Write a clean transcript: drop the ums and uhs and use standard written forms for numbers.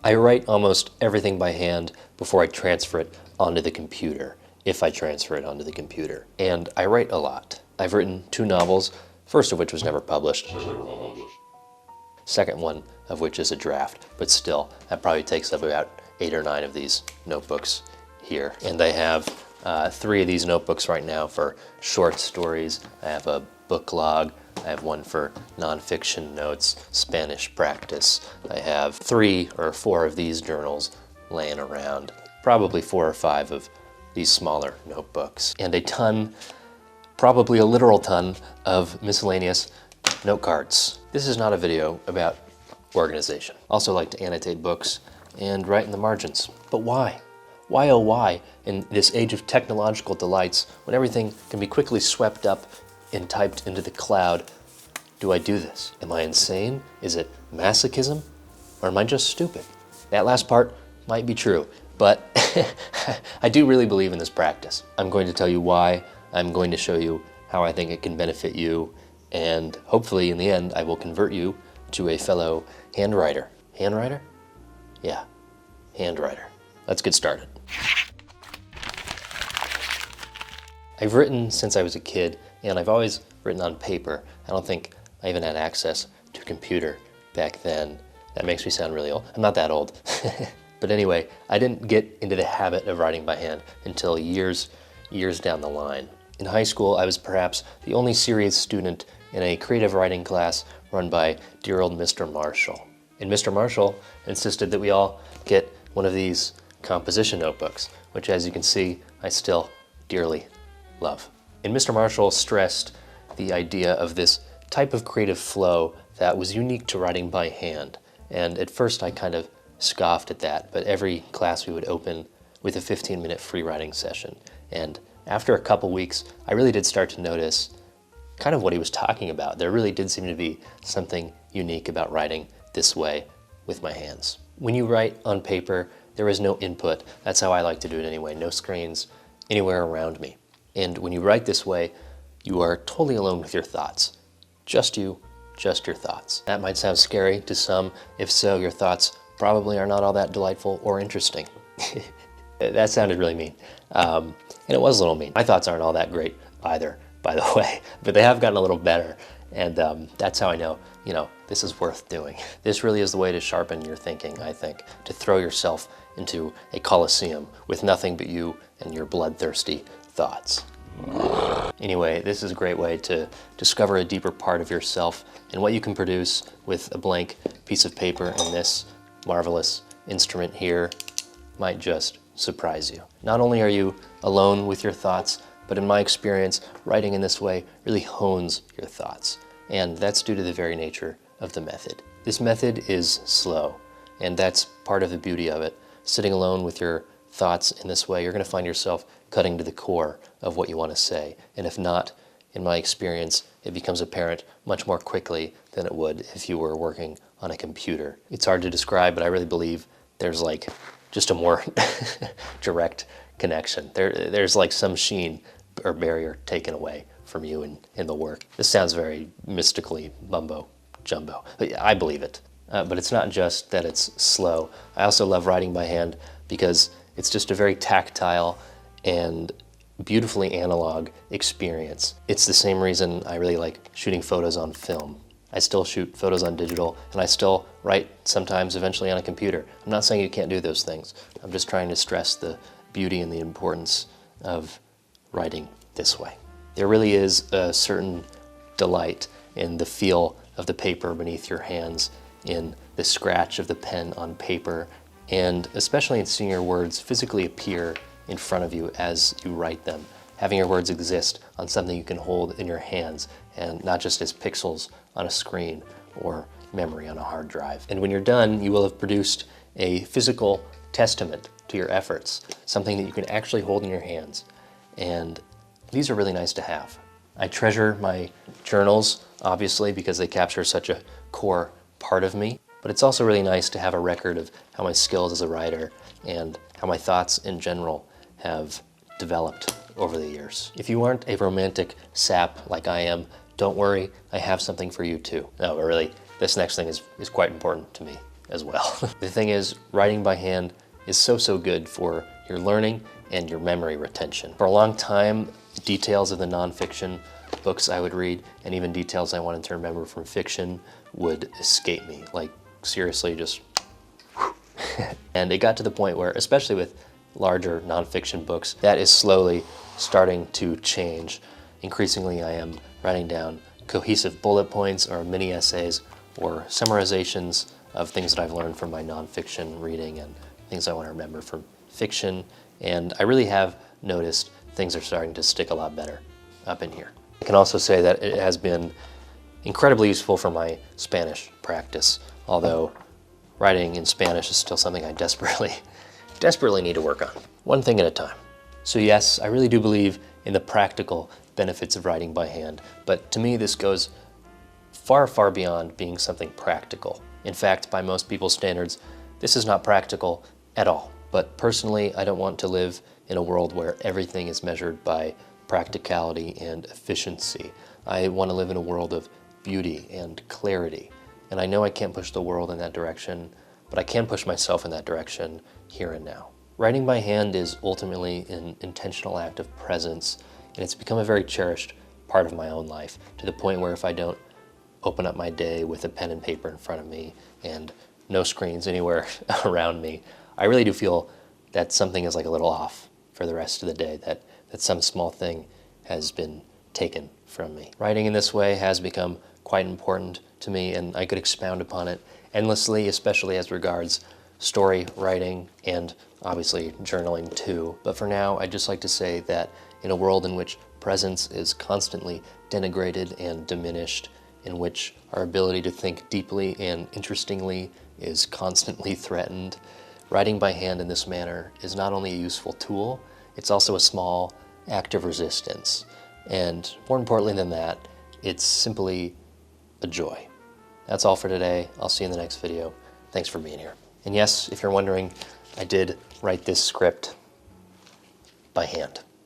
I write almost everything by hand before I transfer it onto the computer, if I transfer it onto the computer. And I write a lot. I've written 2 novels, first of which was never published. Second one of which is a draft, but still, that probably takes up about 8 or 9 of these notebooks here. And I have 3 of these notebooks right now for short stories. I have a book log. I have one for nonfiction notes, Spanish practice. I have 3 or 4 of these journals laying around, probably 4 or 5 of these smaller notebooks, and a ton, probably a literal ton, of miscellaneous note cards. This is not a video about organization. I also like to annotate books and write in the margins. But why? Why oh why, in this age of technological delights, when everything can be quickly swept up and typed into the cloud, do I do this? Am I insane? Is it masochism? Or am I just stupid? That last part might be true, but I do really believe in this practice. I'm going to tell you why. I'm going to show you how I think it can benefit you, and hopefully in the end I will convert you to a fellow handwriter. Handwriter? Yeah, handwriter. Let's get started. I've written since I was a kid, and I've always written on paper. I don't think I even had access to a computer back then. That makes me sound really old. I'm not that old. But anyway, I didn't get into the habit of writing by hand until years down the line. In high school, I was perhaps the only serious student in a creative writing class run by dear old Mr. Marshall. And Mr. Marshall insisted that we all get one of these composition notebooks, which, as you can see, I still dearly love. And Mr. Marshall stressed the idea of this type of creative flow that was unique to writing by hand. And at first I kind of scoffed at that, but every class we would open with a 15-minute free writing session. And after a couple weeks, I really did start to notice kind of what he was talking about. There really did seem to be something unique about writing this way with my hands. When you write on paper, there is no input. That's how I like to do it anyway. No screens anywhere around me. And when you write this way, you are totally alone with your thoughts. Just you, just your thoughts. That might sound scary to some. If so, your thoughts probably are not all that delightful or interesting. That sounded really mean. And it was a little mean. My thoughts aren't all that great either, by the way, but they have gotten a little better. And that's how I know, this is worth doing. This really is the way to sharpen your thinking, I think, to throw yourself into a coliseum with nothing but you and your bloodthirsty thoughts. Anyway, this is a great way to discover a deeper part of yourself and what you can produce with a blank piece of paper, and this marvelous instrument here might just surprise you. Not only are you alone with your thoughts, but in my experience, writing in this way really hones your thoughts. And that's due to the very nature of the method. This method is slow, and that's part of the beauty of it. Sitting alone with your thoughts in this way, you're going to find yourself cutting to the core of what you want to say. And if not, in my experience, it becomes apparent much more quickly than it would if you were working on a computer. It's hard to describe, but I really believe there's like just a more direct connection. There's like some sheen or barrier taken away from you in the work. This sounds very mystically mumbo jumbo. I believe it. But it's not just that it's slow. I also love writing by hand because it's just a very tactile and beautifully analog experience. It's the same reason I really like shooting photos on film. I still shoot photos on digital, and I still write sometimes eventually on a computer. I'm not saying you can't do those things. I'm just trying to stress the beauty and the importance of writing this way. There really is a certain delight in the feel of the paper beneath your hands, in the scratch of the pen on paper, and especially in seeing your words physically appear in front of you as you write them. Having your words exist on something you can hold in your hands and not just as pixels on a screen or memory on a hard drive. And when you're done, you will have produced a physical testament to your efforts, something that you can actually hold in your hands. And these are really nice to have. I treasure my journals, obviously, because they capture such a core part of me, but it's also really nice to have a record of how my skills as a writer and how my thoughts in general have developed over the years. If you aren't a romantic sap like I am, don't worry, I have something for you too. No, but really, this next thing is quite important to me. as well. The thing is, writing by hand is so good for your learning and your memory retention. For a long time, details of the nonfiction books I would read, and even details I wanted to remember from fiction, would escape me. Like, seriously, just and it got to the point where, especially with larger nonfiction books, that is slowly starting to change. Increasingly, I am writing down cohesive bullet points or mini essays or summarizations of things that I've learned from my nonfiction reading and things I want to remember from fiction. And I really have noticed things are starting to stick a lot better up in here. I can also say that it has been incredibly useful for my Spanish practice, although writing in Spanish is still something I desperately need to work on. One thing at a time. So yes, I really do believe in the practical benefits of writing by hand, but to me this goes far beyond being something practical. In fact, by most people's standards, this is not practical at all. But personally, I don't want to live in a world where everything is measured by practicality and efficiency. I want to live in a world of beauty and clarity. And I know I can't push the world in that direction, but I can push myself in that direction here and now. Writing by hand is ultimately an intentional act of presence, and it's become a very cherished part of my own life, to the point where if I don't open up my day with a pen and paper in front of me and no screens anywhere around me, I really do feel that something is like a little off for the rest of the day, that some small thing has been taken from me. Writing in this way has become quite important to me, and I could expound upon it endlessly, especially as regards story writing and obviously journaling too. But for now, I'd just like to say that in a world in which presence is constantly denigrated and diminished, in which our ability to think deeply and interestingly is constantly threatened, writing by hand in this manner is not only a useful tool, it's also a small act of resistance. And more importantly than that, it's simply a joy. That's all for today. I'll see you in the next video. Thanks for being here. And yes, if you're wondering, I did write this script by hand.